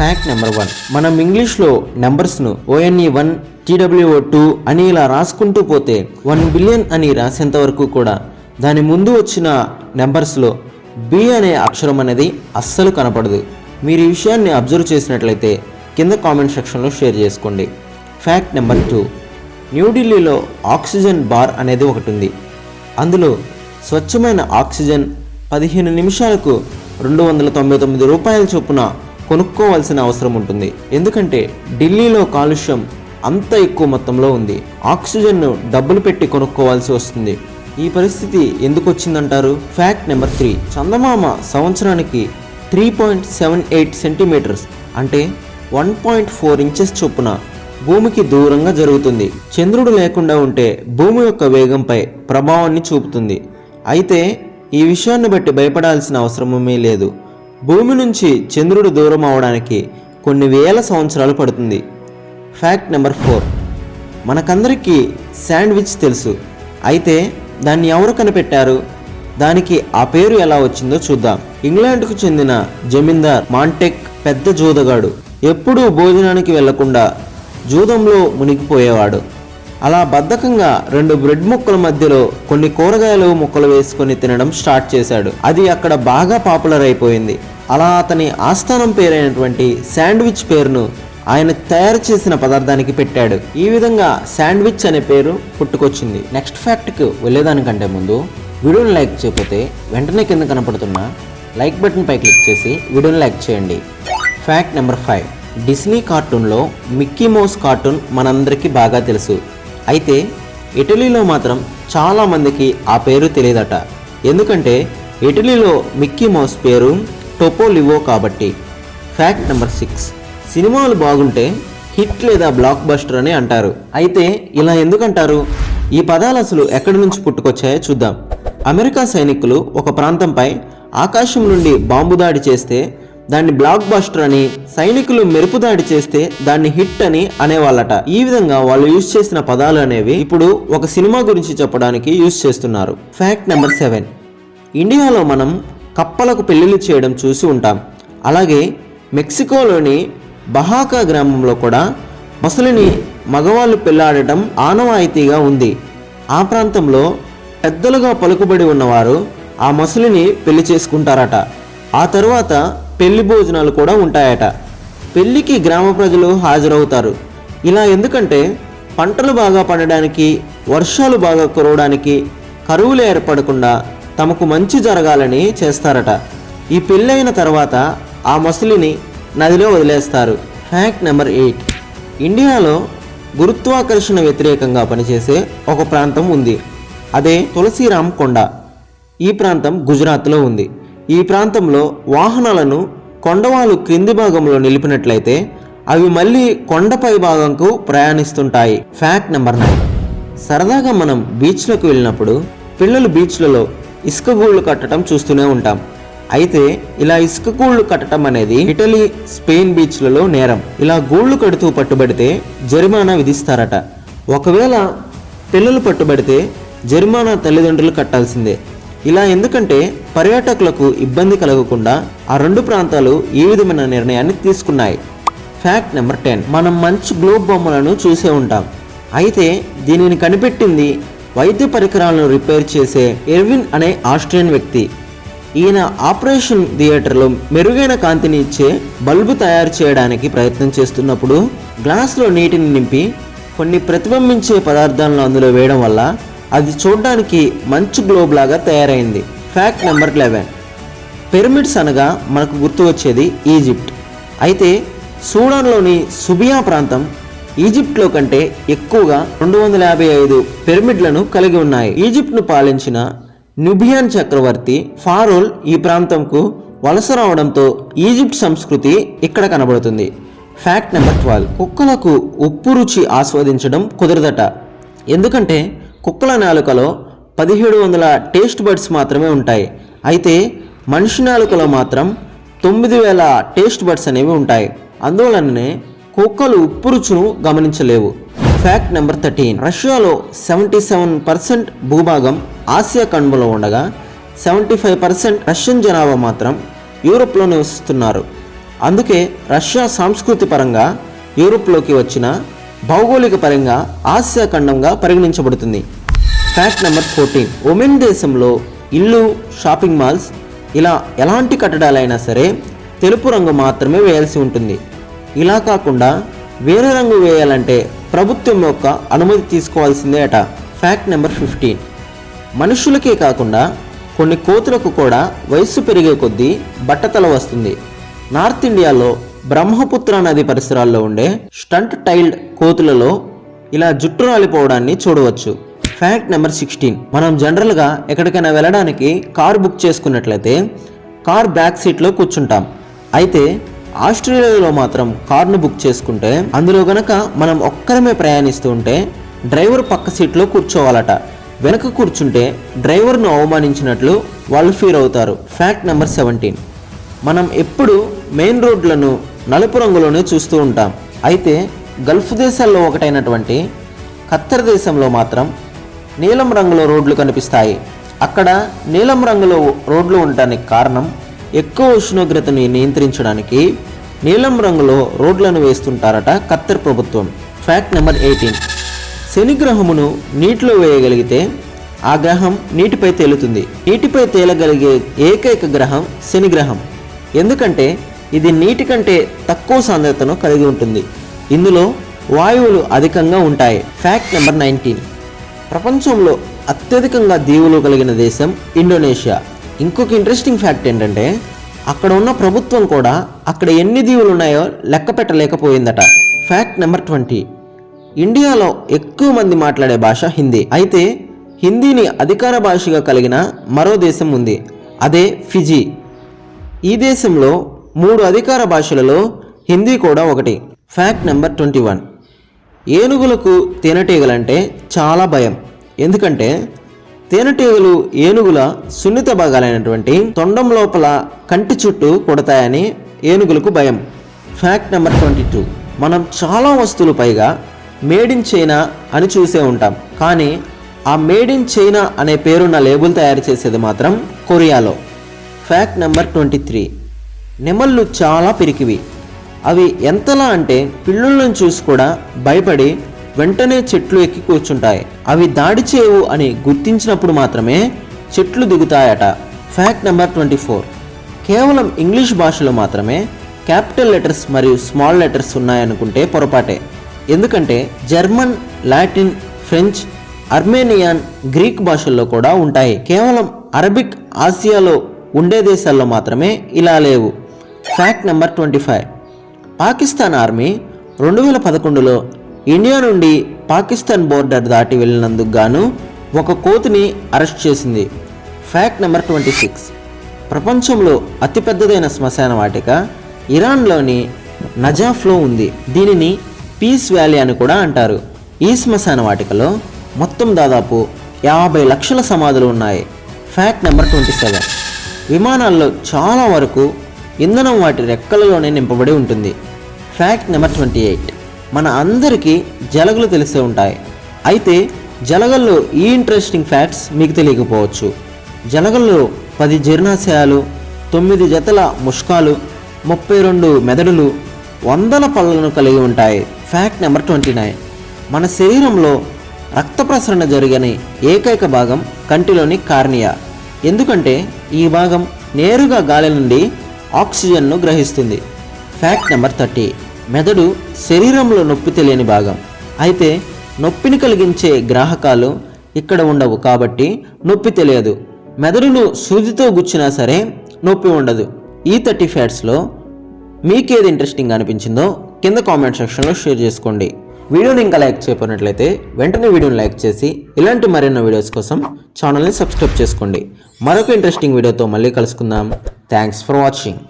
Fact number 1. మనం ఇంగ్లీష్లో నెంబర్స్ను ONE1 TWO2 అని ఇలా రాసుకుంటూ పోతే 1 బిలియన్ అని రాసేంత వరకు కూడా దాని ముందు వచ్చిన నెంబర్స్లో B అనే అక్షరం అనేది అస్సలు కనపడదు. మీరు ఈ విషయాన్ని అబ్జర్వ్ చేసినట్లయితే కింద కామెంట్ సెక్షన్లో షేర్ చేసుకోండి. Fact number 2. న్యూఢిల్లీలో ఆక్సిజన్ బార్ అనేది ఒకటి ఉంది. అందులో స్వచ్ఛమైన ఆక్సిజన్ 15 నిమిషాలకు 299 రూపాయల చొప్పున కొనుక్కోవాల్సిన అవసరం ఉంటుంది. ఎందుకంటే ఢిల్లీలో కాలుష్యం అంత ఎక్కువ మొత్తంలో ఉంది. ఆక్సిజన్ను డబ్బులు పెట్టి కొనుక్కోవాల్సి వస్తుంది. ఈ పరిస్థితి ఎందుకు వచ్చిందంటారు? Fact number 3. చందమామ సంవత్సరానికి 3.78 సెంటీమీటర్స్ అంటే 1.4 ఇంచెస్ చొప్పున భూమికి దూరంగా జరుగుతుంది. చంద్రుడు లేకుండా ఉంటే భూమి యొక్క వేగంపై ప్రభావాన్ని చూపుతుంది. అయితే ఈ విషయాన్ని బట్టి భయపడాల్సిన అవసరమే లేదు. భూమి నుంచి చంద్రుడు దూరం అవడానికి కొన్ని వేల సంవత్సరాలు పడుతుంది. Fact number 4. మనకందరికీ శాండ్విచ్ తెలుసు. అయితే దాన్ని ఎవరు కనిపెట్టారు? దానికి ఆ పేరు ఎలా వచ్చిందో చూద్దాం. ఇంగ్లాండ్కు చెందిన జమీందార్ మాంటెక్ పెద్ద జూదగాడు. ఎప్పుడూ భోజనానికి వెళ్లకుండా జూదంలో మునిగిపోయేవాడు. అలా బద్ధకంగా 2 బ్రెడ్ ముక్కల మధ్యలో కొన్ని కూరగాయలు ముక్కలు వేసుకొని తినడం స్టార్ట్ చేశాడు. అది అక్కడ బాగా పాపులర్ అయిపోయింది. అలా అతని ఆస్థానం పేరైనటువంటి శాండ్విచ్ పేరును ఆయన తయారు చేసిన పదార్థానికి పెట్టాడు. ఈ విధంగా శాండ్విచ్ అనే పేరు పుట్టుకొచ్చింది. నెక్స్ట్ ఫ్యాక్ట్కి వెళ్ళేదానికంటే ముందు వీడియోని లైక్ చేయకపోతే వెంటనే కింద కనపడుతున్న లైక్ బటన్ పై క్లిక్ చేసి వీడియోని లైక్ చేయండి. Fact number 5. డిస్నీ కార్టూన్లో మిక్కీ మౌస్ కార్టూన్ మనందరికీ బాగా తెలుసు. అయితే ఇటలీలో మాత్రం చాలామందికి ఆ పేరు తెలియదట. ఎందుకంటే ఇటలీలో మిక్కీ మౌస్ పేరు టోపోలివో కాబట్టి. Fact number 6. సినిమాలు బాగుంటే హిట్ లేదా బ్లాక్ బస్టర్ అని అంటారు. అయితే ఇలా ఎందుకంటారు? ఈ పదాలు అసలు ఎక్కడి నుంచి పుట్టుకొచ్చాయో చూద్దాం. అమెరికా సైనికులు ఒక ప్రాంతంపై ఆకాశం నుండి బాంబు దాడి చేస్తే దాన్ని బ్లాక్ బస్టర్ అని, సైనికులు మెరుపు దాడి చేస్తే దాన్ని హిట్ అని అనేవాళ్ళట. ఈ విధంగా వాళ్ళు యూజ్ చేసిన పదాలు అనేవి ఇప్పుడు ఒక సినిమా గురించి చెప్పడానికి యూజ్ చేస్తున్నారు. Fact number 7. ఇండియాలో మనం కప్పలకు పెళ్లిళ్ళు చేయడం చూసి ఉంటాం. అలాగే మెక్సికోలోని బహాకా గ్రామంలో కూడా మొసలిని మగవాళ్ళు పెళ్లాడటం ఆనవాయితీగా ఉంది. ఆ ప్రాంతంలో పెద్దలుగా పలుకుబడి ఉన్నవారు ఆ మొసలిని పెళ్లి చేసుకుంటారట. ఆ తరువాత పెళ్లి భోజనాలు కూడా ఉంటాయట. పెళ్లికి గ్రామ ప్రజలు హాజరవుతారు. ఇలా ఎందుకంటే పంటలు బాగా పండడానికి, వర్షాలు బాగా కురవడానికి, కరువులు ఏర్పడకుండా తమకు మంచి జరగాలని చేస్తారట. ఈ పెళ్ళైన తర్వాత ఆ మొసలిని నదిలో వదిలేస్తారు. Fact number 8. ఇండియాలో గురుత్వాకర్షణ వ్యతిరేకంగా పనిచేసే ఒక ప్రాంతం ఉంది. అదే తులసిరామ్ కొండ. ఈ ప్రాంతం గుజరాత్లో ఉంది. ఈ ప్రాంతంలో వాహనాలను కొండవాలు క్రింది భాగంలో నిలిపినట్లయితే అవి మళ్ళీ కొండపై భాగంకు ప్రయాణిస్తుంటాయి. Fact number 9. సరదాగా మనం బీచ్లకు వెళ్ళినప్పుడు పిల్లలు బీచ్లలో ఇసుక గూళ్ళు కట్టడం చూస్తూనే ఉంటాం. అయితే ఇలా ఇసుక గూళ్ళు కట్టడం అనేది ఇటలీ, స్పెయిన్ బీచ్లలో నేరం. ఇలా గూళ్ళు కడుతూ పట్టుబడితే జరిమానా విధిస్తారట. ఒకవేళ పిల్లలు పట్టుబడితే జరిమానా తల్లిదండ్రులు కట్టాల్సిందే. ఇలా ఎందుకంటే పర్యాటకులకు ఇబ్బంది కలగకుండా ఆ 2 ప్రాంతాలు ఈ విధమైన నిర్ణయాన్ని తీసుకున్నాయి. Fact number 10. మనం మంచి గ్లోబ్ బొమ్మలను చూసే ఉంటాం. అయితే దీనిని కనిపెట్టింది వైద్య పరికరాలను రిపేర్ చేసే ఎర్విన్ అనే ఆస్ట్రియన్ వ్యక్తి. ఈయన ఆపరేషన్ థియేటర్లో మెరుగైన కాంతిని ఇచ్చే బల్బు తయారు చేయడానికి ప్రయత్నం చేస్తున్నప్పుడు గ్లాసులో నీటిని నింపి కొన్ని ప్రతిబింబించే పదార్థాలను అందులో వేయడం వల్ల అది చూడడానికి మంచు గ్లోబ్ లాగా తయారైంది. Fact number 11. పిరమిడ్స్ అనగా మనకు గుర్తు వచ్చేది ఈజిప్ట్. అయితే సూడాన్లోని సుబియా ప్రాంతం ఈజిప్ట్లో కంటే ఎక్కువగా 255 పిరమిడ్లను కలిగి ఉన్నాయి. ఈజిప్ట్ను పాలించిన నుబియన్ చక్రవర్తి ఫారోల్ ఈ ప్రాంతంకు వలస రావడంతో ఈజిప్ట్ సంస్కృతి ఇక్కడ కనబడుతుంది. Fact number 12. కుక్కలకు ఉప్పు రుచి ఆస్వాదించడం కుదరదట. ఎందుకంటే కుక్కల నాలుకలో 1700 టేస్ట్ బడ్స్ మాత్రమే ఉంటాయి. అయితే మనిషి నాలుకలో మాత్రం 9000 టేస్ట్ బడ్స్ అనేవి ఉంటాయి. అందువలననే కుక్కలు ఉప్పు రుచును గమనించలేవు. Fact number 13. రష్యాలో 77% భూభాగం ఆసియా ఖండంలో ఉండగా 75% రష్యన్ జనాభా మాత్రం యూరోప్లో నివసిస్తున్నారు. అందుకే రష్యా సంస్కృతి పరంగా యూరోప్లోకి వచ్చిన భౌగోళిక పరంగా ఆసియా ఖండంగా పరిగణించబడుతుంది. Fact number 14. ఒమెన్ దేశంలో ఇల్లు, షాపింగ్ మాల్స్ ఇలా ఎలాంటి కట్టడాలైనా సరే తెలుపు రంగు మాత్రమే వేయాల్సి ఉంటుంది. ఇలా కాకుండా వేరే రంగు వేయాలంటే ప్రభుత్వం యొక్క అనుమతి తీసుకోవాల్సిందే అట. Fact number 15. మనుషులకే కాకుండా కొన్ని కోతులకు కూడా వయస్సు పెరిగే కొద్దీ బట్టతల వస్తుంది. నార్త్ ఇండియాలో బ్రహ్మపుత్ర నది పరిసరాల్లో ఉండే స్టంట్ టైల్డ్ కోతులలో ఇలా జుట్టు రాలిపోవడాన్ని చూడవచ్చు. Fact number 16. మనం జనరల్గా ఎక్కడికైనా వెళ్ళడానికి కార్ బుక్ చేసుకున్నట్లయితే కార్ బ్యాక్ సీట్లో కూర్చుంటాం. అయితే ఆస్ట్రేలియాలో మాత్రం కార్ను బుక్ చేసుకుంటే అందులో గనక మనం ఒక్కరమే ప్రయాణిస్తూ ఉంటే డ్రైవర్ పక్క సీట్లో కూర్చోవాలట. వెనక కూర్చుంటే డ్రైవర్ను అవమానించినట్లు వాళ్ళు ఫీల్ అవుతారు. Fact number 17. మనం ఎప్పుడు మెయిన్ రోడ్లను నలుపు రంగులోనే చూస్తూ ఉంటాం. అయితే గల్ఫ్ దేశాల్లో ఒకటైనటువంటి ఖత్తర్ దేశంలో మాత్రం నీలం రంగులో రోడ్లు కనిపిస్తాయి. అక్కడ నీలం రంగులో రోడ్లు ఉండడానికి కారణం ఎక్కువ ఉష్ణోగ్రతని నియంత్రించడానికి నీలం రంగులో రోడ్లను వేస్తుంటారట ఖత్తర్ ప్రభుత్వం. Fact number 18. శని గ్రహమును నీటిలో వేయగలిగితే ఆ గ్రహం నీటిపై తేలుతుంది. నీటిపై తేలగలిగే ఏకైక గ్రహం శని గ్రహం. ఎందుకంటే ఇది నీటి కంటే తక్కువ సాంద్రతను కలిగి ఉంటుంది. ఇందులో వాయువులు అధికంగా ఉంటాయి. Fact number 19. ప్రపంచంలో అత్యధికంగా దీవులు కలిగిన దేశం ఇండోనేషియా. ఇంకొక ఇంట్రెస్టింగ్ ఫ్యాక్ట్ ఏంటంటే అక్కడ ఉన్న ప్రభుత్వం కూడా అక్కడ ఎన్ని దీవులు ఉన్నాయో లెక్క పెట్టలేకపోయిందట. Fact number 20. ఇండియాలో ఎక్కువ మంది మాట్లాడే భాష హిందీ. అయితే హిందీని అధికార భాషగా కలిగిన మరో దేశం ఉంది, అదే ఫిజీ. ఈ దేశంలో 3 అధికార భాషలలో హిందీ కూడా ఒకటి. Fact number 21. ఏనుగులకు తేనెటీగలంటే చాలా భయం. ఎందుకంటే తేనెటీగలు ఏనుగుల సున్నిత భాగాలైనటువంటి తొండం లోపల కంటి చుట్టూ కొడతాయని ఏనుగులకు భయం. Fact number 22. మనం చాలా వస్తువులు పైగా మేడ్ ఇన్ చైనా అని చూసే ఉంటాం. కానీ ఆ మేడ్ ఇన్ చైనా అనే పేరున్న లేబుల్ తయారు చేసేది మాత్రం కొరియాలో. Fact number 23. నెమళ్ళు చాలా పిరికివి. అవి ఎంతలా అంటే పిల్లులను చూసి కూడా భయపడి వెంటనే చెట్లు ఎక్కి కూర్చుంటాయి. అవి దాడి చేయవు అని గుర్తించినప్పుడు మాత్రమే చెట్లు దిగుతాయట. Fact number 24. కేవలం ఇంగ్లీష్ భాషలో మాత్రమే క్యాపిటల్ లెటర్స్ మరియు స్మాల్ లెటర్స్ ఉన్నాయనుకుంటే పొరపాటే. ఎందుకంటే German, Latin, French, Armenian, Greek భాషల్లో కూడా ఉంటాయి. కేవలం అరబిక్ ఆసియాలో ఉండే దేశాల్లో మాత్రమే ఇలా లేవు. Fact number 25. పాకిస్తాన్ ఆర్మీ 2011లో ఇండియా నుండి పాకిస్తాన్ బోర్డర్ దాటి వెళ్ళినందుకు గాను ఒక కోతిని అరెస్ట్ చేసింది. Fact number 26. ప్రపంచంలో అతిపెద్దదైన శ్మశాన వాటిక ఇరాన్లోని నజాఫ్లో ఉంది. దీనిని పీస్ వ్యాలీ అని కూడా అంటారు. ఈ శ్మశాన వాటికలో మొత్తం దాదాపు 50 లక్షల సమాధులు ఉన్నాయి. Fact number 27. విమానాల్లో చాలా వరకు ఇంధనం వాటి రెక్కలలోనే నింపబడి ఉంటుంది. Fact number 28. మన అందరికీ జలగలు తెలిసే ఉంటాయి. అయితే జలగల్లో ఈ ఇంట్రెస్టింగ్ ఫ్యాక్ట్స్ మీకు తెలియకపోవచ్చు. జలగల్లో 10 జీర్ణాశయాలు, 9 జతల ముష్కాలు, 32 మెదడులు, 100 పళ్ళను కలిగి ఉంటాయి. Fact number 29. మన శరీరంలో రక్త ప్రసరణ జరగని ఏకైక భాగం కంటిలోని కార్నియా. ఎందుకంటే ఈ భాగం నేరుగా గాలి నుండి ఆక్సిజన్ను గ్రహిస్తుంది. Fact number 30. మెదడు శరీరంలో నొప్పి తెలియని భాగం. అయితే నొప్పిని కలిగించే గ్రాహకాలు ఇక్కడ ఉండవు కాబట్టి నొప్పి తెలియదు. మెదడును సూదితో గుచ్చినా సరే నొప్పి ఉండదు. ఈ 30 ఫ్యాక్ట్స్లో మీకేది ఇంట్రెస్టింగ్ అనిపించిందో కింద కామెంట్ సెక్షన్లో షేర్ చేసుకోండి. వీడియోని ఇంకా లైక్ చేయకపోయినట్లయితే వెంటనే వీడియోని లైక్ చేసి ఇలాంటి మరెన్నో వీడియోస్ కోసం ఛానల్ని సబ్స్క్రైబ్ చేసుకోండి. మరొక ఇంట్రెస్టింగ్ వీడియోతో మళ్ళీ కలుసుకుందాం. Thanks for watching.